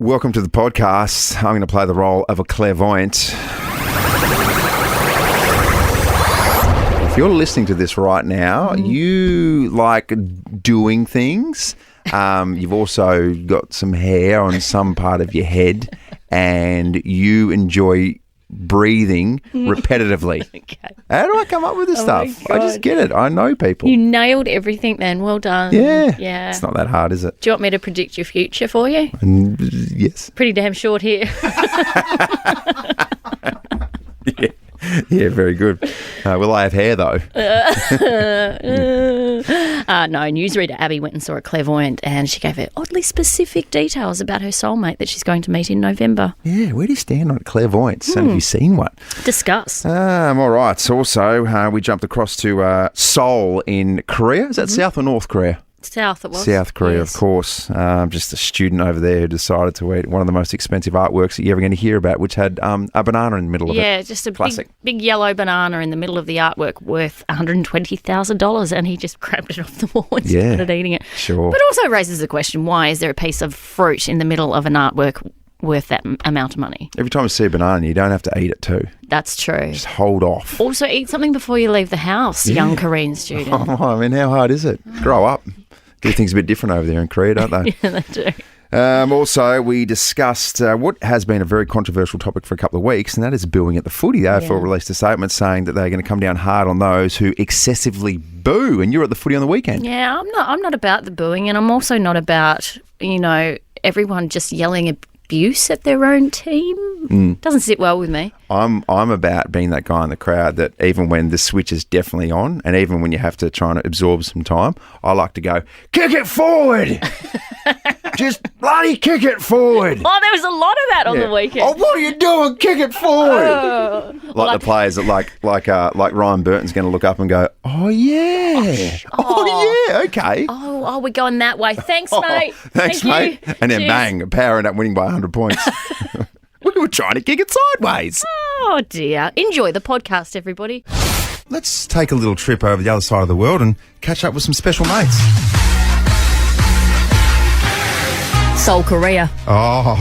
Welcome to the podcast. I'm going to play the role of a clairvoyant. If you're listening to this right now, you like doing things. You've also got some hair on some part of your head and you enjoy breathing repetitively. Okay. How do I come up with this stuff? I just get it. I know people. You nailed everything then. Well done. Yeah. It's not that hard, is it? Do you want me to predict your future for you? Yes. Pretty damn short here. Yeah, very good. Will I have hair, though? No, Newsreader Abbey went and saw a clairvoyant and she gave her oddly specific details about her soulmate that she's going to meet in November. Yeah, where do you stand on clairvoyance? And have you seen one? Discuss. All right. So also, we jumped across to Seoul in Korea. Is that South or North Korea? South it was. South Korea, yes. Of course. Just a student over there who decided to eat one of the most expensive artworks that you're ever going to hear about, which had a banana in the middle of it. Yeah, just a Classic. big yellow banana in the middle of the artwork worth $120,000, and he just grabbed it off the wall and started eating it. Sure. But also raises the question, why is there a piece of fruit in the middle of an artwork worth that amount of money? Every time you see a banana, you don't have to eat it too. That's true. Just hold off. Also, eat something before you leave the house, young Korean student. Oh, I mean, how hard is it? Grow up. Do things a bit different over there in Korea, don't they? Yeah, they do. Also, we discussed what has been a very controversial topic for a couple of weeks, and that is booing at the footy. The AFL released a statement saying that they're going to come down hard on those who excessively boo, and you're at the footy on the weekend. Yeah, I'm not about the booing, and I'm also not about, everyone just yelling abuse at their own team. Doesn't sit well with me. I'm about being that guy in the crowd that even when the switch is definitely on and even when you have to try and absorb some time, I like to go, kick it forward. Just bloody kick it forward. Oh, there was a lot of that on the weekend. Oh, what are you doing? Kick it forward. Like the players that like Ryan Burton's going to look up and go, oh, yeah. Oh, yeah, okay. Oh, we're going that way. Thanks, mate. Thanks, mate. You. And then Cheers. bang, power end up winning by 100 points. We were trying to kick it sideways. Oh, dear. Enjoy the podcast, everybody. Let's take a little trip over the other side of the world and catch up with some special mates. Seoul, Korea. Oh,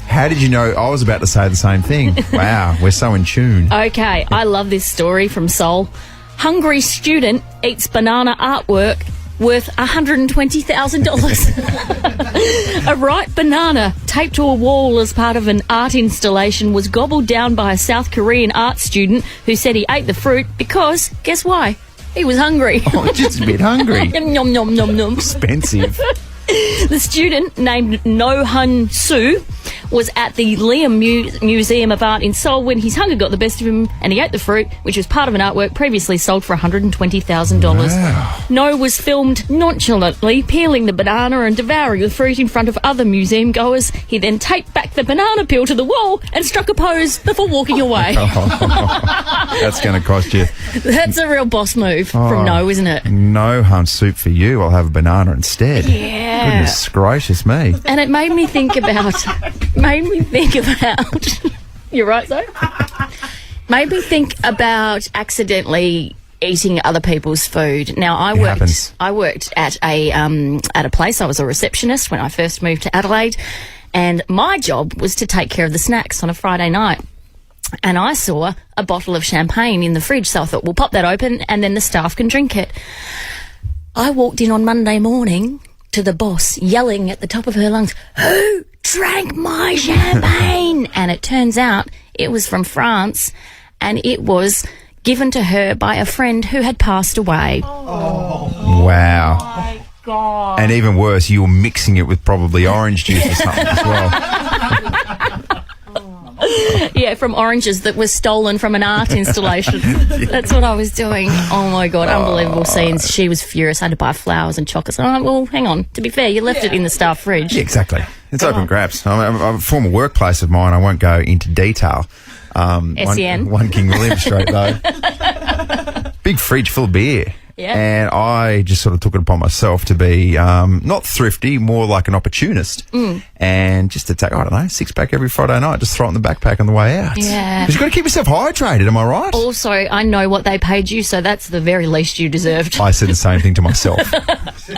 how did you know I was about to say the same thing? Wow, we're so in tune. Okay, I love this story from Seoul. Hungry student eats banana artwork worth $120,000. A ripe banana taped to a wall as part of an art installation was gobbled down by a South Korean art student who said he ate the fruit because, guess why? He was hungry. Oh, just a bit hungry. Nom, nom, nom, nom. Expensive. The student, named No Hun Soo, was at the Liam Museum of Art in Seoul when his hunger got the best of him and he ate the fruit, which was part of an artwork previously sold for $120,000. Wow. No was filmed nonchalantly peeling the banana and devouring the fruit in front of other museum goers. He then taped back the banana peel to the wall and struck a pose before walking away. That's going to cost you. That's a real boss move from No, isn't it? No hunt soup for you. I'll have a banana instead. Yeah. Goodness gracious me. And it made me think about... You're right, though. Made me think about accidentally eating other people's food. Now, I worked at a place. I was a receptionist when I first moved to Adelaide, and my job was to take care of the snacks on a Friday night. And I saw a bottle of champagne in the fridge, so I thought, we'll pop that open and then the staff can drink it. I walked in on Monday morning to the boss yelling at the top of her lungs, "Who drank my champagne?" And it turns out it was from France and it was given to her by a friend who had passed away. Oh. Wow. Oh my God. And even worse, you were mixing it with probably orange juice or something as well. Yeah, from oranges that was stolen from an art installation. That's what I was doing. Oh, my God. Unbelievable scenes. She was furious. I had to buy flowers and chocolates. I'm like, well, hang on. To be fair, you left it in the staff fridge. Yeah, exactly. It's open grabs. A former workplace of mine, I won't go into detail. SEN. One King William Street, though. Big fridge full of beer. Yeah. And I just sort of took it upon myself to be not thrifty, more like an opportunist. And just to take, I don't know, 6-pack every Friday night, just throw it in the backpack on the way out. Yeah. Because you've got to keep yourself hydrated, am I right? Also, I know what they paid you, so that's the very least you deserved. I said the same thing to myself.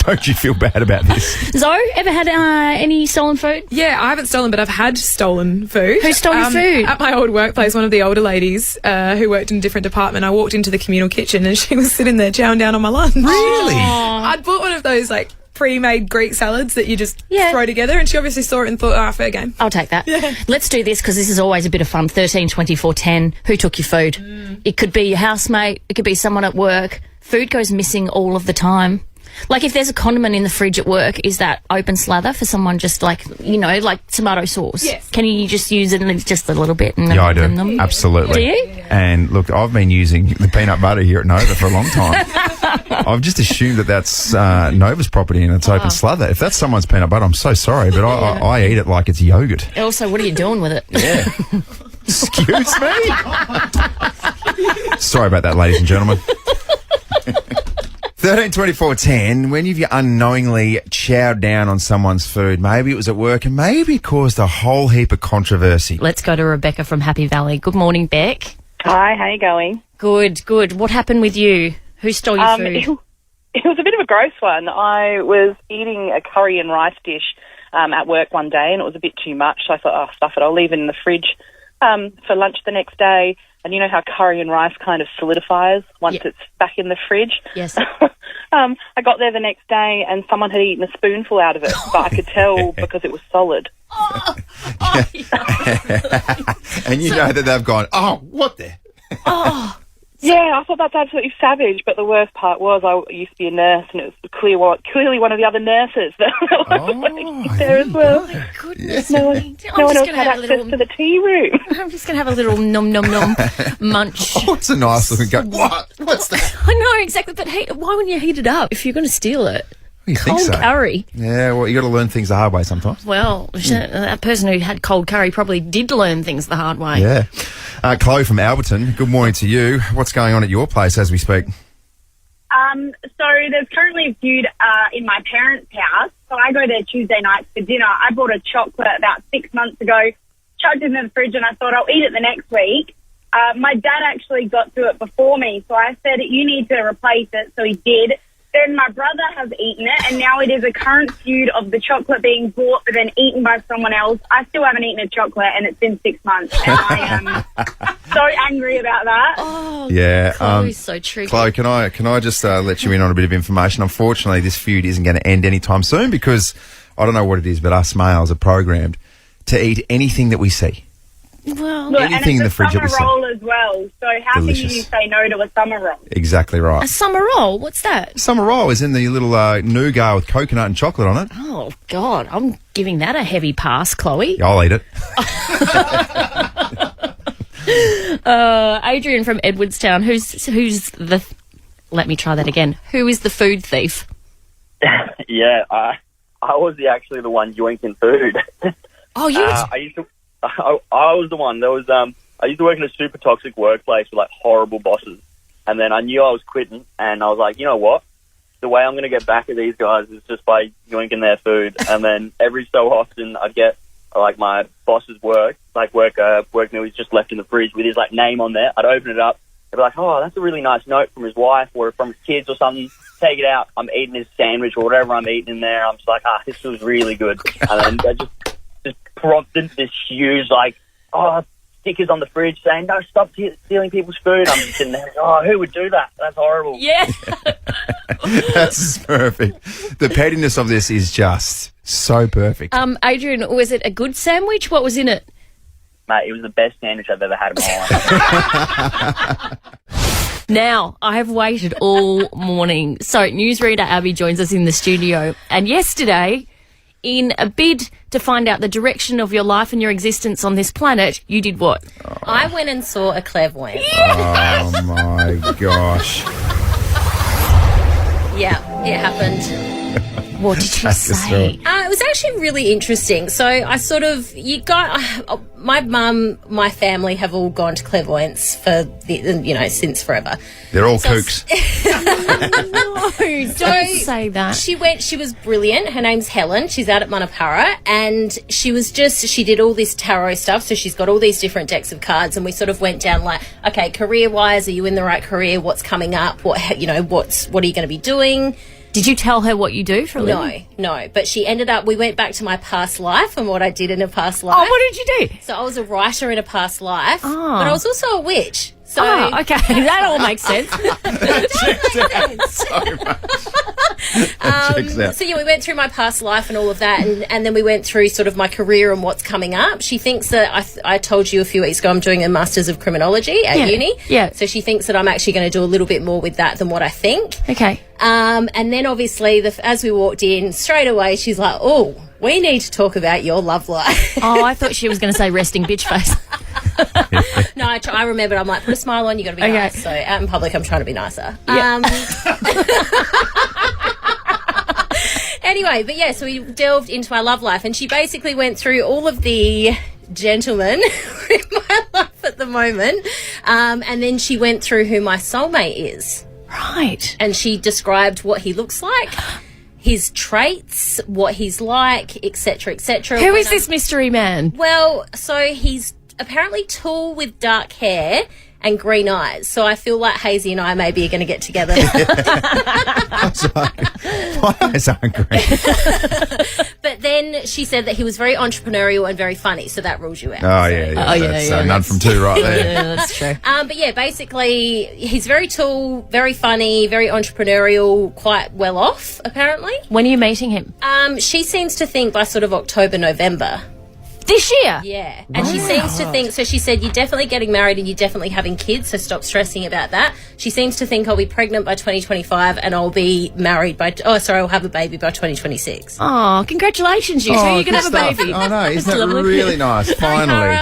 Don't you feel bad about this? Zoe, ever had any stolen food? Yeah, I haven't stolen, but I've had stolen food. Who stole your food? At my old workplace, one of the older ladies who worked in a different department, I walked into the communal kitchen and she was sitting there chowing down on my lunch. Really? I'd bought one of those, like, pre-made Greek salads that you just throw together, and she obviously saw it and thought, fair game. I'll take that. Yeah. Let's do this, because this is always a bit of fun. 13 24 10. Who took your food? It could be your housemate. It could be someone at work. Food goes missing all of the time. Like, if there's a condiment in the fridge at work, is that open slather for someone just like tomato sauce? Yes. Can you just use it and just a little bit? And Yeah, I do. Absolutely. Do you? And look, I've been using the peanut butter here at Nova for a long time. I've just assumed that that's Nova's property and it's open slather. If that's someone's peanut butter, I'm so sorry, but I eat it like it's yogurt. Also, what are you doing with it? Yeah. Excuse me? Sorry about that, ladies and gentlemen. 13 24 10, when you've unknowingly chowed down on someone's food, maybe it was at work and maybe it caused a whole heap of controversy. Let's go to Rebecca from Happy Valley. Good morning, Beck. Hi, how you going? Good, good. What happened with you? Who stole your food? It was a bit of a gross one. I was eating a curry and rice dish at work one day, and it was a bit too much, so I thought, stuff it, I'll leave it in the fridge for lunch the next day. And you know how curry and rice kind of solidifies once it's back in the fridge? Yes. I got there the next day and someone had eaten a spoonful out of it, but I could tell because it was solid. And you know that they've gone, what the? Yeah, I thought that's absolutely savage, but the worst part was I used to be a nurse and it was clearly one of the other nurses that was working there as well. Oh, my goodness. No one else had access to the tea room. I'm just going to have a little nom nom nom munch. Oh, it's a nice looking go. What? What's that? I know, exactly, but hey, why wouldn't you heat it up if you're going to steal it? You think Cold so? curry. Yeah, well, you got to learn things the hard way sometimes. Well, that person who had cold curry probably did learn things the hard way. Yeah. Chloe from Alberton, good morning to you. What's going on at your place as we speak? So there's currently a feud in my parents' house. So I go there Tuesday nights for dinner. I bought a chocolate about 6 months ago, chucked it in the fridge, and I thought I'll eat it the next week. My dad actually got to it before me, so I said, you need to replace it, so he did. Then my brother has eaten it, and now it is a current feud of the chocolate being bought but then eaten by someone else. I still haven't eaten a chocolate, and it's been 6 months, and I am so angry about that. Oh, Yeah. Chloe's so tricky. Chloe, can I just let you in on a bit of information? Unfortunately, this feud isn't going to end anytime soon because I don't know what it is, but us males are programmed to eat anything that we see. Well, Look, anything and it's in the a fridge that we summer see. roll as well, so how Delicious. can you say no to a summer roll? Exactly a right. summer roll? What's that? Summer roll is in the little nougat with coconut and chocolate on it. Oh, God, I'm giving that a heavy pass, Chloe. I'll eat it. Adrian from Edwardstown, who's the... Let me try that again. Who is the food thief? Yeah, I was actually the one yoinking food. Oh, you... I was the one. There was I used to work in a super toxic workplace with like horrible bosses, and then I knew I was quitting, and I was like, you know what? The way I'm going to get back at these guys is just by yoinking their food. And then every so often I'd get like my boss's work meal he's just left in the fridge with his like name on there. I'd open it up. I'd be like, oh, that's a really nice note from his wife or from his kids or something. Take it out. I'm eating his sandwich or whatever I'm eating in there. I'm just like, this was really good. And then I just prompted this huge stickers on the fridge saying, no, stop stealing people's food. I'm just sitting there, who would do that? That's horrible. Yeah. That's perfect. The pettiness of this is just so perfect. Adrian, was it a good sandwich? What was in it? Mate, it was the best sandwich I've ever had in my life. Now, I have waited all morning. So, Newsreader Abbey joins us in the studio. And yesterday, in a bid to find out the direction of your life and your existence on this planet, you did what? I went and saw a clairvoyant. Oh, my gosh. Yeah, it happened. What did you us through say? it. It was actually really interesting. So I sort of, my mum, my family have all gone to clairvoyance for, since forever. They're all kooks. No, don't say that. She was brilliant. Her name's Helen. She's out at Manapara, and she did all this tarot stuff. So she's got all these different decks of cards, and we sort of went down like, okay, career-wise, are you in the right career? What's coming up? What are you going to be doing? Did you tell her what you do for a living? No. But she ended up, we went back to my past life and what I did in a past life. Oh, what did you do? So I was a writer in a past life, Oh. but I was also a witch. So okay. That all makes sense. Checks out. So yeah, we went through my past life and all of that, and then we went through sort of my career and what's coming up. She thinks that I told you a few weeks ago I'm doing a Masters of Criminology at uni. Yeah. So she thinks that I'm actually going to do a little bit more with that than what I think. Okay. And then obviously as we walked in, straight away she's like, "Oh, we need to talk about your love life." Oh, I thought she was going to say resting bitch face. No, I remembered. I'm like, put a smile on. You got to be nice. So out in public, I'm trying to be nicer. Yeah. Anyway, but yeah, so we delved into our love life, and she basically went through all of the gentlemen in my life at the moment, and then she went through who my soulmate is. Right. And she described what he looks like, his traits, what he's like, etc., etc. Who is this mystery man? Well, so he's apparently tall with dark hair and green eyes. So I feel like Hayesy and I maybe are going to get together. My eyes aren't green. But then she said that he was very entrepreneurial and very funny, so that rules you out. Oh, yeah. That's none from two right there. Yeah, that's true. But yeah, basically, he's very tall, very funny, very entrepreneurial, quite well off, apparently. When are you meeting him? She seems to think by sort of October, November. This year? Yeah. And she seems to think, so she said, you're definitely getting married and you're definitely having kids, so stop stressing about that. She seems to think I'll be pregnant by 2025 and I'll be married I'll have a baby by 2026. Oh, congratulations, you two. You're going to have a baby. Oh, no, isn't that lovely. really nice? Finally.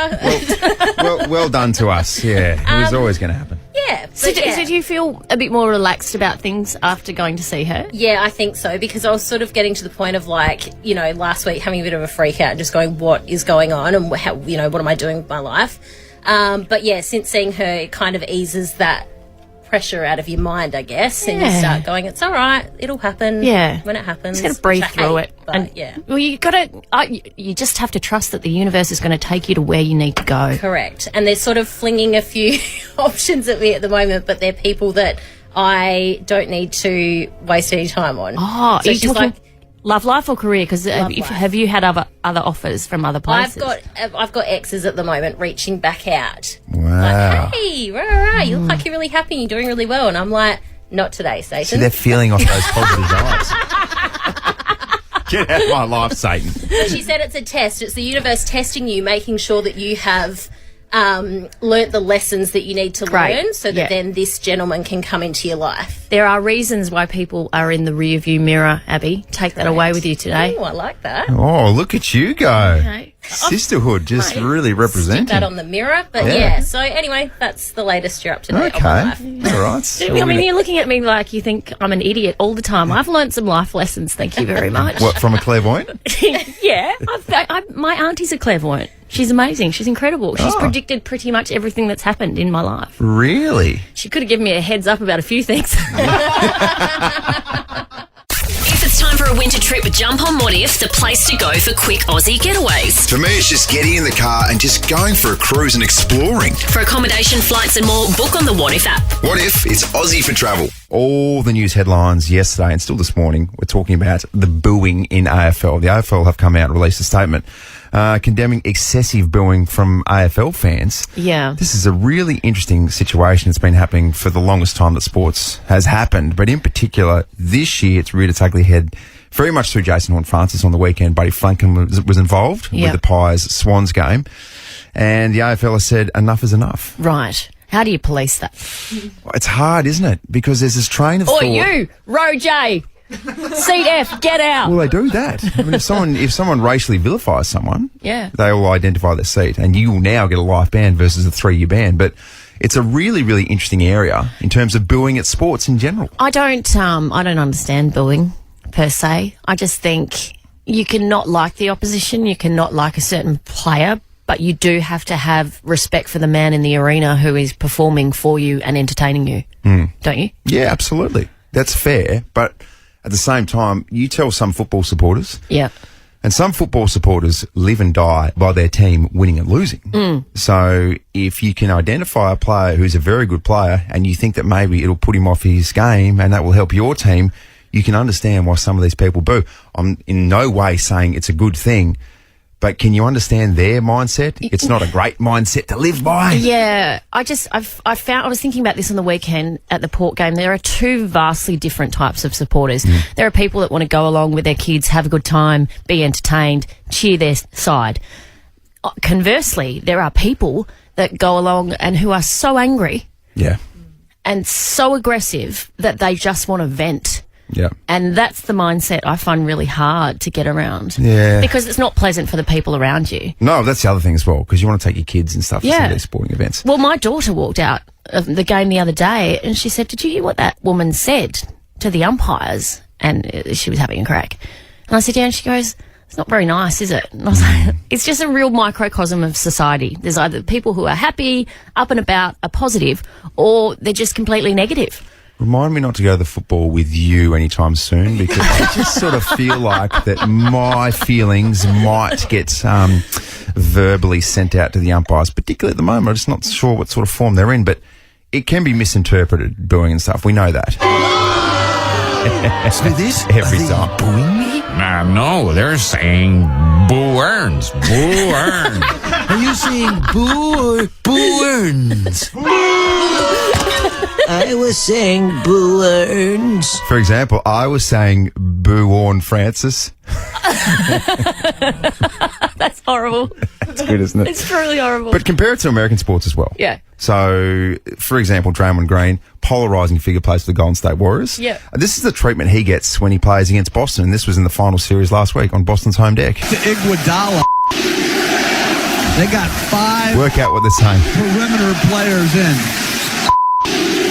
Well done to us. Yeah, it was always going to happen. Yeah. So do you feel a bit more relaxed about things after going to see her? Yeah, I think so, because I was sort of getting to the point of like, last week having a bit of a freak out and just going, what is going on and how, what am I doing with my life? But yeah, since seeing her, it kind of eases that pressure out of your mind, I guess, and you start going, it's all right, it'll happen. Yeah. When it happens. Just got to breathe through it. But, yeah. Well, you just have to trust that the universe is going to take you to where you need to go. Correct. And they're sort of flinging a few options at me at the moment, but they're people that I don't need to waste any time on. Oh, so are you she's talking like, love life or career? Because life. have you had other offers from other places? I've got exes at the moment reaching back out. Wow. Like, hey, right, you look like you're really happy, you're doing really well. And I'm like, not today, Satan. So they're feeling off those positive vibes. Get out of my life, Satan. She said it's a test. It's the universe testing you, making sure that you have learnt the lessons that you need to learn so that then this gentleman can come into your life. There are reasons why people are in the rearview mirror, Abbey. Take that away with you today. Oh, I like that. Oh, look at you go. Okay. Sisterhood just really representing. Stick that on the mirror. But yeah, so anyway, that's the latest you're up to date on my life. All right. I mean, you're looking at me like you think I'm an idiot all the time. I've learnt some life lessons. Thank you very much. What, from a clairvoyant? Yeah. My auntie's a clairvoyant. She's amazing. She's incredible. She's predicted pretty much everything that's happened in my life. Really? She could have given me a heads up about a few things. If it's time for a winter trip, jump on What If, the place to go for quick Aussie getaways. For me, it's just getting in the car and just going for a cruise and exploring. For accommodation, flights and more, book on the What If app. What if it's Aussie for travel? All the news headlines yesterday and still this morning, we're talking about the booing in AFL. The AFL have come out and released a statement condemning excessive booing from AFL fans. Yeah. This is a really interesting situation that's been happening for the longest time that sports has happened. But in particular, this year, it's reared its ugly head very much through Jason Horne-Francis on the weekend. Buddy Flunken was involved with the Pies Swans game. And the AFL has said enough is enough. Right. How do you police that? It's hard, isn't it? Because there's this train of thought. You, Row J, Seat F, get out. Well, they do that. I mean, if someone racially vilifies someone, they will identify their seat, and you will now get a life ban versus a 3-year ban. But it's a really, really interesting area in terms of booing at sports in general. I don't understand booing. per se. I just think you cannot like the opposition, you cannot like a certain player, but you do have to have respect for the man in the arena who is performing for you and entertaining you, don't you? Yeah, absolutely. That's fair, but at the same time, you tell some football supporters, Yeah. and some football supporters live and die by their team winning and losing. So if you can identify a player who's a very good player and you think that maybe it'll put him off his game and that will help your team, you can understand why some of these people boo. I'm in no way saying it's a good thing, but can you understand their mindset? It's not a great mindset to live by. Yeah, I was thinking about this on the weekend at the Port game. There are two vastly different types of supporters. There are people that want to go along with their kids, have a good time, be entertained, cheer their side. Conversely, there are people that go along and who are so angry Yeah. and so aggressive that they just want to vent. Yeah. And that's the mindset I find really hard to get around. Yeah. Because it's not pleasant for the people around you. No, that's the other thing as well, because you want to take your kids and stuff to some of these sporting events. Well, my daughter walked out of the game the other day and she said, "Did you hear what that woman said to the umpires?" And she was having a crack. And I said, "Yeah." And she goes, "It's not very nice, is it?" And I was like, it's just a real microcosm of society. There's either people who are happy, up and about, are positive, or they're just completely negative. Remind me not to go to the football with you anytime soon, because I just sort of feel like that my feelings might get verbally sent out to the umpires, particularly at the moment. I'm just not sure what sort of form they're in, but it can be misinterpreted, booing and stuff. We know that. So this Every are they time. booing me? No, they're saying Boo Earns. Boo Earns. Are you saying boo or boo earns? I was saying boo earns. For example, I was saying boo on Francis. That's horrible. It's good, isn't it? It's truly horrible. But compare it to American sports as well. Yeah. So, for example, Draymond Green, polarising figure, plays for the Golden State Warriors. Yeah. This is the treatment he gets when he plays against Boston. This was in the final series last week on Boston's home deck. To Iguodala. They got 5 Work out what they're saying. perimeter players in.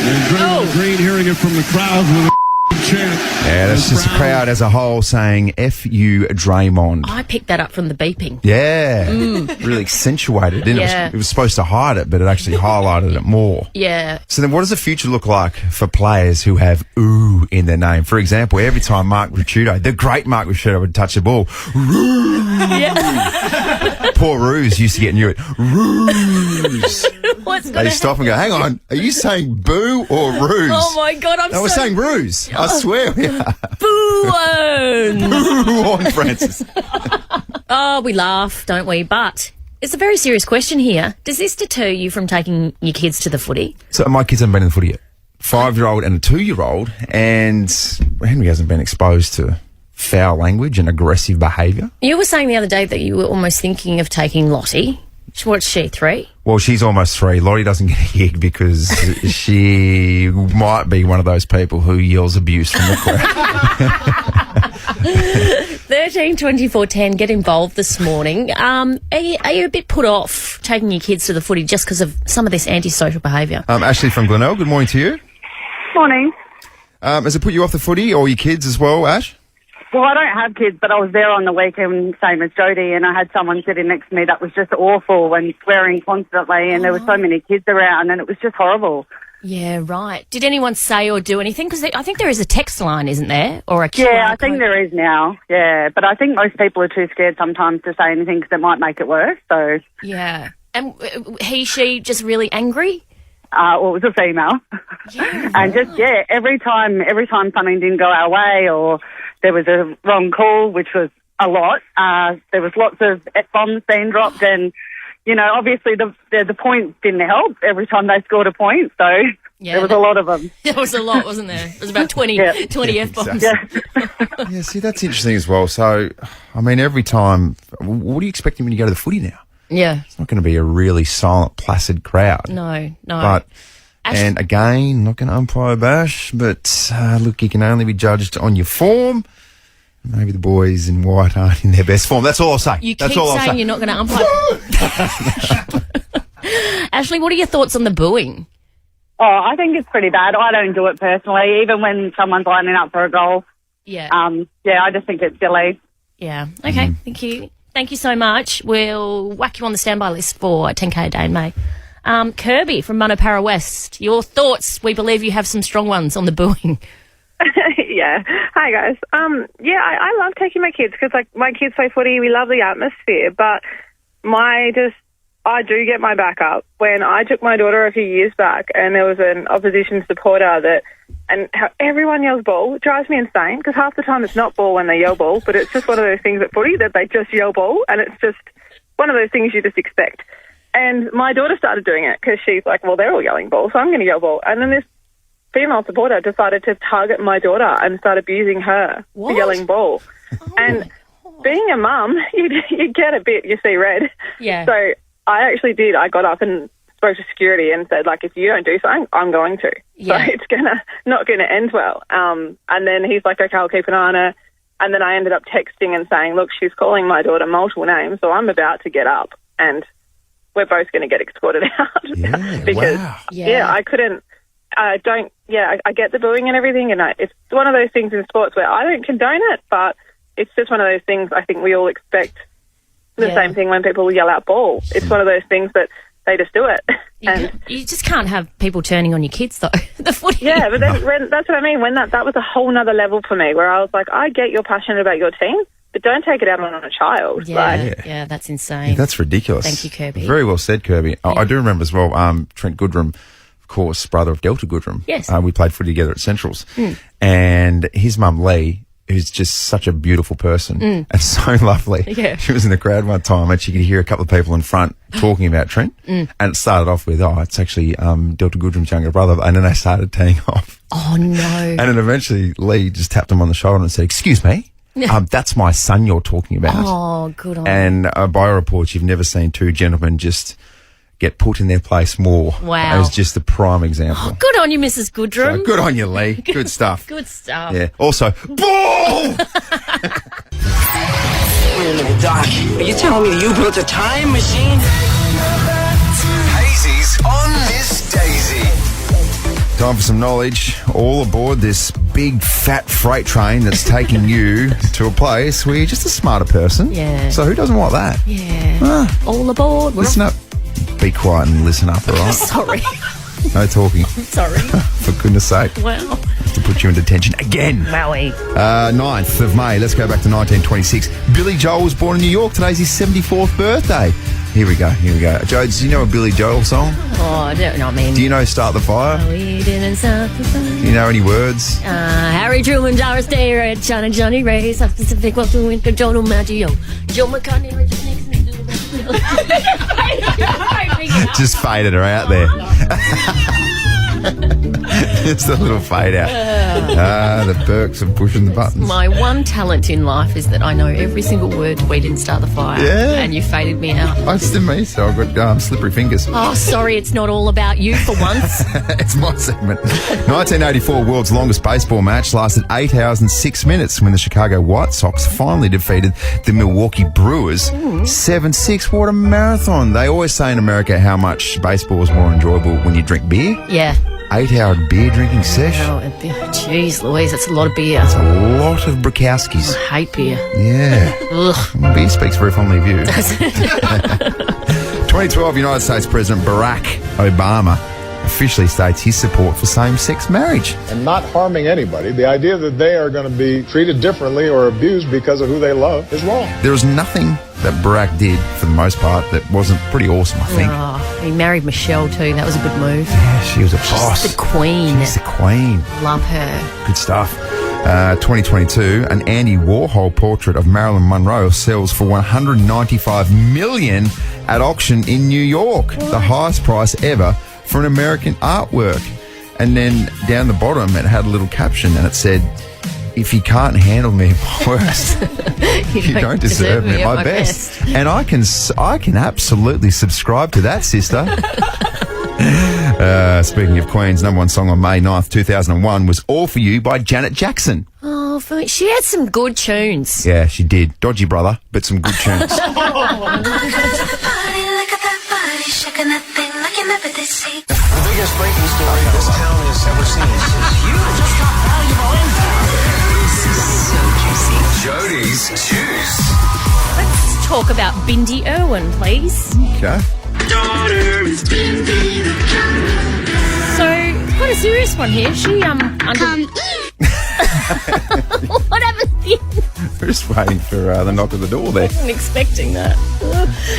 And Draymond Green hearing it from the crowd with a chant. Yeah, that's just the crowd as a whole saying, F you, Draymond. I picked that up from the beeping. Yeah. Really accentuated, didn't Yeah. it? It was supposed to hide it, but it actually highlighted it more. Yeah. So then what does the future look like for players who have ooh in their name? For example, every time Mark Ricciuto, the great Mark Ricciuto, would touch the ball, poor Ruse used to get into it. Ruse. What's They going to stop and go, hang on, are you saying boo or ruse? Oh, my God, I'm No, we're saying ruse. I swear we are. Boo-on. Boo on Francis. Oh, we laugh, don't we? But it's a very serious question here. Does this deter you from taking your kids to the footy? So my kids haven't been in the footy yet. 5-year-old and a 2-year-old, and Henry hasn't been exposed to foul language and aggressive behaviour. You were saying the other day that you were almost thinking of taking Lottie. What's she, 3? Well, she's almost 3. Lottie doesn't get a gig because she might be one of those people who yells abuse from the crowd. 13 24 10, get involved this morning. Are you a bit put off taking your kids to the footy just because of some of this antisocial behaviour? Ashley from Glenelg, good morning to you. Morning. Has it put you off the footy or your kids as well, Ash? Well, I don't have kids, but I was there on the weekend, same as Jodie, and I had someone sitting next to me that was just awful and swearing constantly, and there were so many kids around, and it was just horrible. Yeah, right. Did anyone say or do anything? Because I think there is a text line, isn't there? Or a QR Yeah, I think code? there is now, yeah. But I think most people are too scared sometimes to say anything because it might make it worse, so... Yeah. And she just really angry? Well, it was a female. Yeah, And just, every time something didn't go our way or there was a wrong call, which was a lot, there was lots of F-bombs being dropped and, you know, obviously the points didn't help every time they scored a point, so there was a lot of them. There was a lot, wasn't there? It was about 20 F-bombs. Yeah, see, that's interesting as well. So, I mean, every time, what are you expecting when you go to the footy now? Yeah. It's not going to be a really silent, placid crowd. No. But, and again, not going to umpire bash, but look, you can only be judged on your form. Maybe the boys in white aren't in their best form. That's all I'll say. You That's keep all I'll saying say. you're not going to umpire. Ashley, what are your thoughts on the booing? Oh, I think it's pretty bad. I don't do it personally. Even when someone's lining up for a goal, Yeah. I just think it's silly. Yeah. Okay. Thank you. Thank you so much. We'll whack you on the standby list for 10K a day in May. Kirby from Monopara West, your thoughts? We believe you have some strong ones on the booing. Yeah. Hi, guys. I love taking my kids because, like, my kids play footy. We love the atmosphere, but I do get my back up. When I took my daughter a few years back and there was an opposition supporter and how everyone yells ball, it drives me insane because half the time it's not ball when they yell ball, but it's just one of those things at footy that they just yell ball, and it's just one of those things you just expect. And my daughter started doing it because she's like, well, they're all yelling ball, so I'm going to yell ball. And then this female supporter decided to target my daughter and start abusing her for yelling ball. Oh. And being a mum, you get a bit, you see red. Yeah. So I actually did. I got up and spoke to security and said, like, if you don't do something, I'm going to. Yeah. So it's not going to end well. And then he's like, okay, I'll keep an eye on her. And then I ended up texting and saying, look, she's calling my daughter multiple names, so I'm about to get up and we're both going to get escorted out. Yeah, because, wow. I couldn't, I get the booing and everything, and it's one of those things in sports where I don't condone it, but it's just one of those things I think we all expect the same thing when people yell out ball. It's one of those things that they just do it. You just can't have people turning on your kids, though. The footy. Yeah, but then, that's what I mean. When that was a whole nother level for me, where I was like, I get you're passionate about your team, but don't take it out on a child. Yeah, that's insane. Yeah, that's ridiculous. Thank you, Kirby. Very well said, Kirby. I do remember as well, Trent Goodrum, of course, brother of Delta Goodrum. Yes. We played footy together at Centrals. And his mum, Lee, who's just such a beautiful person and so lovely. Yeah. She was in the crowd one time and she could hear a couple of people in front talking about Trent. And it started off with, it's actually Delta Goodrum's younger brother. And then they started teeing off. Oh, no. And then eventually Lee just tapped him on the shoulder and said, excuse me, that's my son you're talking about. Oh, good on And by reports, you've never seen two gentlemen just get put in their place more. Wow. It was just a prime example. Oh, good on you, Mrs. Goodrum. So good on you, Lee. Good stuff. Good stuff. Yeah. Also, ball! Wait a minute, Doc. Are you telling me you built a time machine? Hazy's on Miss Daisy. Time for some knowledge. All aboard this big fat freight train that's taking you to a place where you're just a smarter person. Yeah. So who doesn't want that? Yeah. All aboard. Listen up. Be quiet and listen up, all right? Sorry. No talking. Sorry. For goodness sake. Wow. To put you in detention again. Maui. 9th of May. Let's go back to 1926. Billy Joel was born in New York. Today's his 74th birthday. Here we go. Jodies, do you know a Billy Joel song? Oh, I don't know. I mean, do you know Start the Fire? We didn't start the fire. Do you know any words? Harry Truman, Doris Day, Red China, Johnny Ray, South Pacific, Walter Winter, Joe Maggio, Joe McCartney, Richard Nixon. Just faded her out there. Just a little fade out. The perks of pushing the buttons. My one talent in life is that I know every single word to We Didn't Start the Fire. Yeah. And you faded me out. Oh, it's to me, so I've got slippery fingers. Oh, sorry, it's not all about you for once. It's my segment. 1984 world's longest baseball match lasted 8 hours and 6 minutes when the Chicago White Sox finally defeated the Milwaukee Brewers 7-6. What a marathon. They always say in America how much baseball is more enjoyable when you drink beer. Yeah. 8-hour beer drinking session. Oh, jeez, Louise, that's a lot of beer. That's a lot of Brukowskis. I hate beer. Yeah. Ugh. Beer speaks very fondly of you. Does it? 2012 United States President Barack Obama officially states his support for same-sex marriage. And not harming anybody. The idea that they are going to be treated differently or abused because of who they love is wrong. There was nothing that Barack did, for the most part, that wasn't pretty awesome, I think. Oh, he married Michelle too. That was a good move. Yeah, she was a boss. She's the queen. She's the queen. Love her. Good stuff. 2022, an Andy Warhol portrait of Marilyn Monroe sells for $195 million at auction in New York. The highest price ever for an American artwork. And then down the bottom, it had a little caption and it said, if you can't handle me at my worst, you don't deserve me at my best. And I can absolutely subscribe to that, sister. Speaking of Queens, number one song on May 9th, 2001 was All For You by Janet Jackson. Oh, she had some good tunes. Yeah, she did. Dodgy brother, but some good tunes. The biggest breaking story this town has ever seen. You just got valuable info. talk about Bindi Irwin, please. Okay. So, quite a serious one here. She, what happened here? We're just waiting for the knock at the door there. I wasn't expecting that.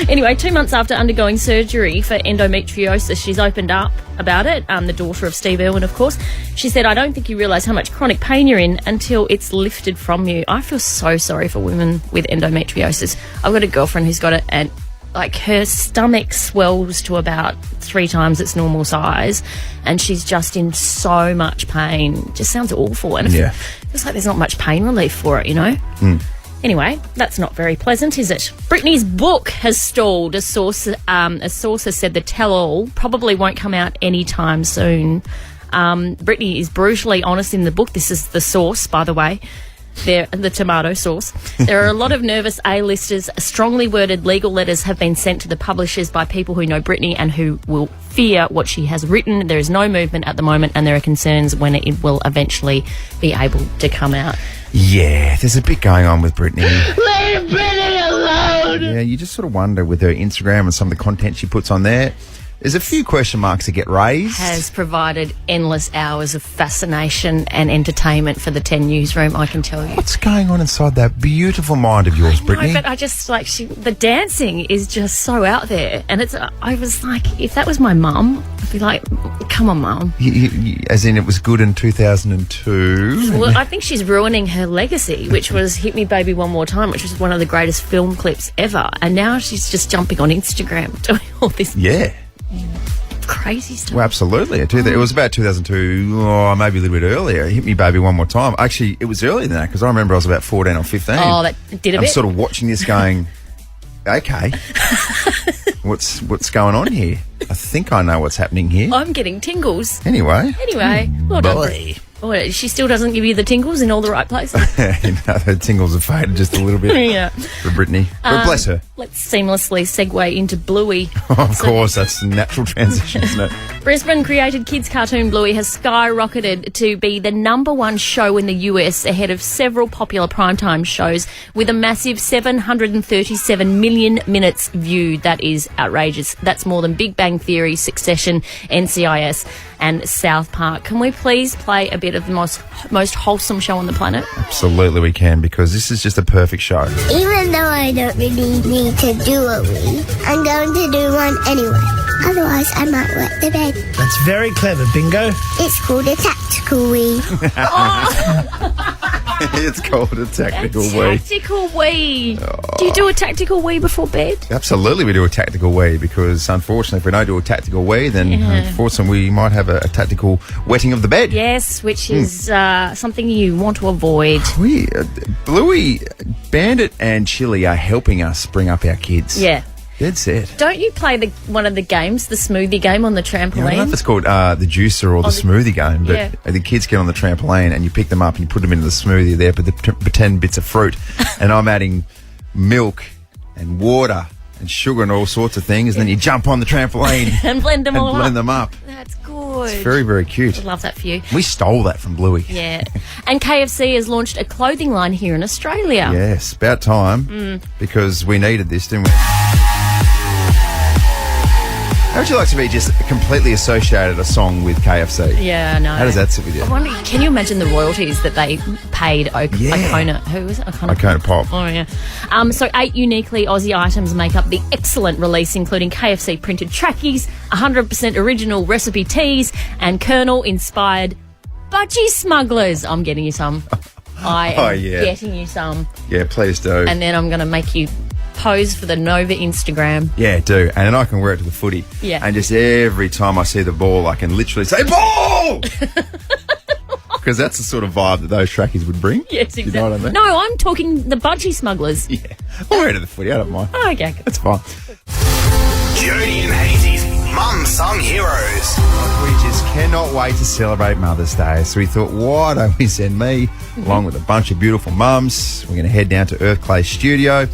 Anyway, 2 months after undergoing surgery for endometriosis, she's opened up about it. The daughter of Steve Irwin, of course. She said, I don't think you realise how much chronic pain you're in until it's lifted from you. I feel so sorry for women with endometriosis. I've got a girlfriend who's got it, and like her stomach swells to about 3 times its normal size, and she's just in so much pain. It just sounds awful, and it feels like there's not much pain relief for it, you know? Anyway, that's not very pleasant, is it? Britney's book has stalled. A source has said the tell-all probably won't come out anytime soon. Britney is brutally honest in the book. This is the source, by the way. The tomato sauce. There are a lot of nervous A-listers. Strongly worded legal letters have been sent to the publishers by people who know Britney and who will fear what she has written. There is no movement at the moment, and there are concerns when it will eventually be able to come out. Yeah, there's a bit going on with Britney. Leave Britney alone! Yeah, you just sort of wonder with her Instagram and some of the content she puts on there. There's a few question marks that get raised. Has provided endless hours of fascination and entertainment for the 10 newsroom, I can tell you. What's going on inside that beautiful mind of yours, Britney? No, but I just like the dancing is just so out there, and I was like, if that was my mum, I'd be like, come on, mum. As in, it was good in 2002. Well, I think she's ruining her legacy, which was "Hit Me, Baby, One More Time," which was one of the greatest film clips ever, and now she's just jumping on Instagram doing all this. Yeah. Crazy stuff. Well, absolutely. It was about 2002, or maybe a little bit earlier. Hit Me Baby One More Time. Actually, it was earlier than that because I remember I was about 14 or 15. Oh, that did a bit. I'm sort of watching this going, okay, what's going on here? I think I know what's happening here. I'm getting tingles. Anyway, well done. Boy. Oh, she still doesn't give you the tingles in all the right places. The tingles have faded just a little bit. Yeah. For Britney. But bless her. Let's seamlessly segue into Bluey. Of course, that's a natural transition, isn't it? Brisbane-created kids cartoon Bluey has skyrocketed to be the #1 show in the US, ahead of several popular primetime shows, with a massive 737 million minutes viewed. That is outrageous. That's more than Big Bang Theory, Succession, NCIS and South Park. Can we please play a bit of the most wholesome show on the planet? Absolutely we can, because this is just a perfect show. Even though I don't really need to do a wee, I'm going to do one anyway. Otherwise, I might wet the bed. That's very clever, Bingo. It's called a tactical wee. It's called a tactical wee. Tactical wee. Do you do a tactical wee before bed? Absolutely we do a tactical wee, because unfortunately if we don't do a tactical wee, then unfortunately we might have a tactical wetting of the bed. Yes, which is something you want to avoid. Bluey, Bandit and Chili are helping us bring up our kids. Yeah. Dead set. Don't you play one of the games, the smoothie game on the trampoline? Yeah, I don't know if it's called the juicer or the smoothie game, but the kids get on the trampoline and you pick them up and you put them into the smoothie there, but the pretend bits of fruit. And I'm adding milk and water and sugar and all sorts of things, and then you jump on the trampoline and blend them all blend them up. That's good. It's very, very cute. I love that for you. We stole that from Bluey. Yeah. And KFC has launched a clothing line here in Australia. Yes, about time, because we needed this, didn't we? How would you like to be just completely associated a song with KFC? Yeah, I know. How does that sit with you? I wonder, can you imagine the royalties that they paid O'Connor? Who was it? O'Connor Pop. Oh, yeah. So 8 uniquely Aussie items make up the excellent release, including KFC printed trackies, 100% original recipe teas, and Colonel-inspired budgie smugglers. I'm getting you some. I am getting you some. Yeah, please do. And then I'm going to make you pose for the Nova Instagram. Yeah, do. And then I can wear it to the footy. Yeah. And just every time I see the ball, I can literally say, ball! Because that's the sort of vibe that those trackies would bring. Yes, exactly. You know what I mean? No, I'm talking the budgie smugglers. Yeah. I'll wear it to the footy. I don't mind. Oh, okay. That's fine. Jodie and Hayesy's Mum Sung Heroes. We just cannot wait to celebrate Mother's Day. So we thought, why don't we send me, along with a bunch of beautiful mums? We're going to head down to Earth Clay Studio.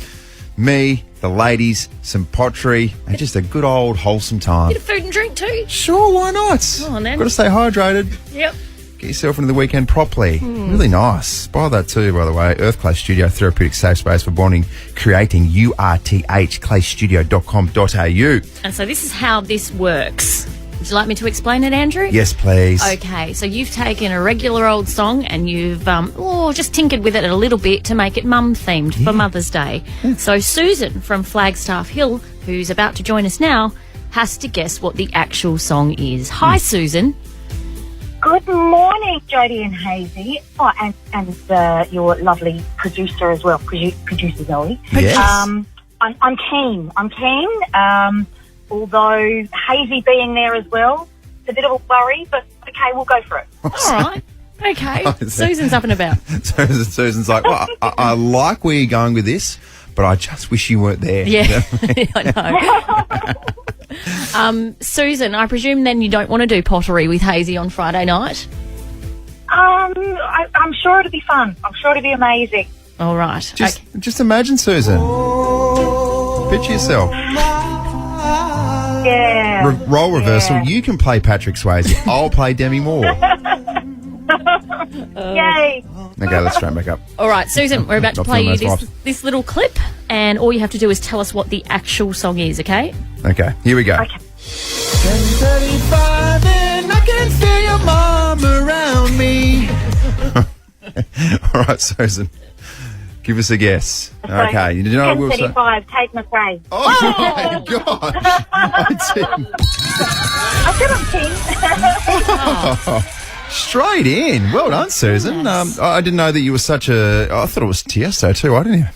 Me, the ladies, some pottery, and just a good old wholesome time. Bit of food and drink too. Sure, why not? Come on then. Got to stay hydrated. Yep. Get yourself into the weekend properly. Really nice. Buy that too, by the way. Earth Clay Studio, therapeutic safe space for bonding, creating, URTH, claystudio.com.au. And so this is how this works. Would you like me to explain it, Andrew? Yes, please. Okay, so you've taken a regular old song and you've just tinkered with it a little bit to make it mum-themed for Mother's Day. So Susan from Flagstaff Hill, who's about to join us now, has to guess what the actual song is. Hi, Susan. Good morning, Jodie and Hayesy. Oh, and your lovely producer as well, producer Zoe. Yes. I'm keen. Although Hayesy being there as well, it's a bit of a worry, but okay, we'll go for it. All right. Okay. Susan's up and about. Susan's like, well, I like where you're going with this, but I just wish you weren't there. Yeah, I know. Susan, I presume then you don't want to do pottery with Hayesy on Friday night? I'm sure it'll be fun. I'm sure it'll be amazing. All right. Just imagine, Susan. Picture yourself. Yeah. Role reversal. Yeah. You can play Patrick Swayze. I'll play Demi Moore. Yay. Okay, let's straight back up. All right, Susan, we're about to play you this little clip, and all you have to do is tell us what the actual song is, okay? Okay, here we go. Okay. 10:35 and I can feel your mom around me. All right, Susan. Give us a guess. Okay. You know 10:35, Tate McRae. Oh, my God. I said I'm keen. Straight in. Well done, Susan. I didn't know that you were such a... I thought it was Tiesto too. I didn't even...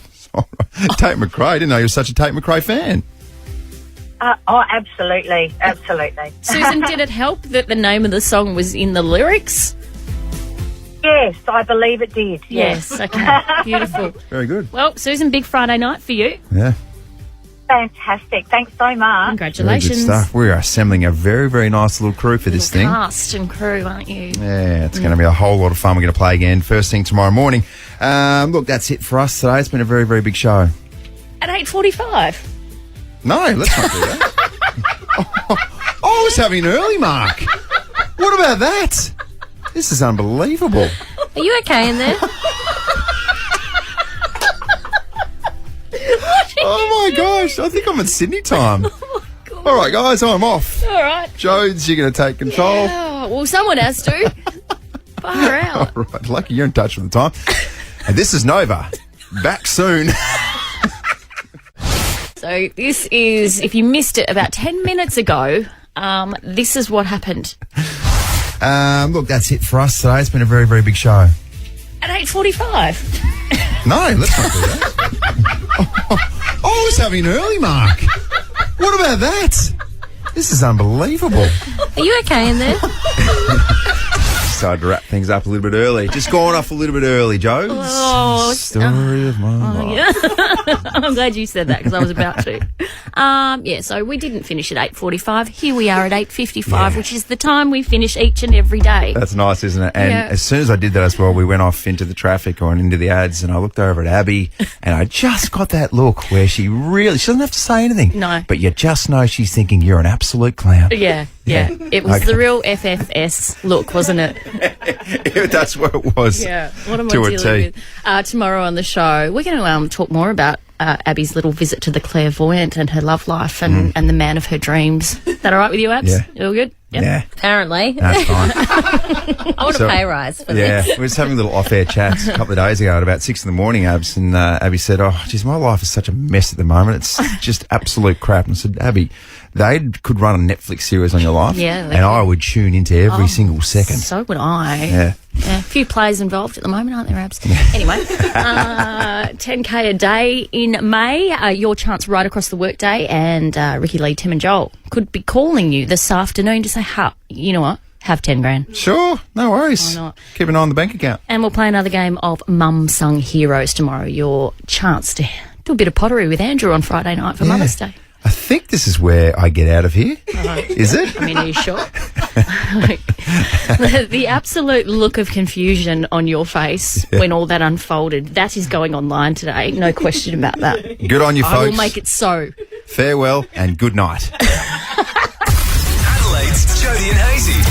Tate McRae. I didn't know you were such a Tate McRae fan. Absolutely. Susan, did it help that the name of the song was in the lyrics? Yes, I believe it did. Yes. Okay. Beautiful. Very good. Well, Susan, big Friday night for you. Yeah. Fantastic. Thanks so much. Congratulations. Very good stuff. We are assembling a very, very nice little crew for this thing. Cast and crew, aren't you? Yeah, it's going to be a whole lot of fun. We're going to play again first thing tomorrow morning. Look, that's it for us today. It's been a very, very big show. At 8:45. No, let's not do that. I was having an early mark. What about that? This is unbelievable. Are you okay in there? Oh, my gosh. I think I'm at Sydney time. All right, guys, I'm off. All right. Jodes, you're going to take control. Yeah, well, someone has to. Far out. All right, lucky you're in touch with the time. And this is Nova. Back soon. So this is, if you missed it about 10 minutes ago, this is what happened. Look, that's it for us today. It's been a very, very big show. At 8:45. No, let's not do that. I was having an early mark. What about that? This is unbelievable. Are you okay in there? Decided to wrap things up a little bit early. Just gone off a little bit early, Joe. Oh, story of my life. Yeah. I'm glad you said that because I was about to. So we didn't finish at 8:45. Here we are at 8:55, which is the time we finish each and every day. That's nice, isn't it? And as soon as I did that as well, we went off into the traffic or into the ads, and I looked over at Abbey, and I just got that look where she doesn't have to say anything. No. But you just know she's thinking you're an absolute clown. Yeah. It was the real FFS look, wasn't it? That's what it was. Yeah. What am I dealing with? Tomorrow on the show, we're going to talk more about Abby's little visit to the Clairvoyant and her love life and the man of her dreams. Is that all right with you, Abs? Yeah. All good? Yep. Yeah. Apparently. That's fine. I want a pay rise for this. Yeah, we were just having a little off-air chat a couple of days ago at about 6 in the morning, Abs, and Abby said, oh, geez, my life is such a mess at the moment. It's just absolute crap. And I said, Abby, they could run a Netflix series on your life, and I would tune into every single second. So would I. Yeah. A few players involved at the moment, aren't there, Abs? Anyway, 10K a day in May, your chance right across the workday, and Ricky Lee, Tim and Joel could be calling you this afternoon to say, you know what, have 10 grand. Sure, no worries. Why not? Keep an eye on the bank account. And we'll play another game of Mum Sung Heroes tomorrow, your chance to do a bit of pottery with Andrew on Friday night for Mother's Day. I think this is where I get out of here. Is it? I mean, are you sure? The absolute look of confusion on your face when all that unfolded, that is going online today. No question about that. Good on you, folks. I will make it so. Farewell and good night. Adelaide's Jodie and Hayesy.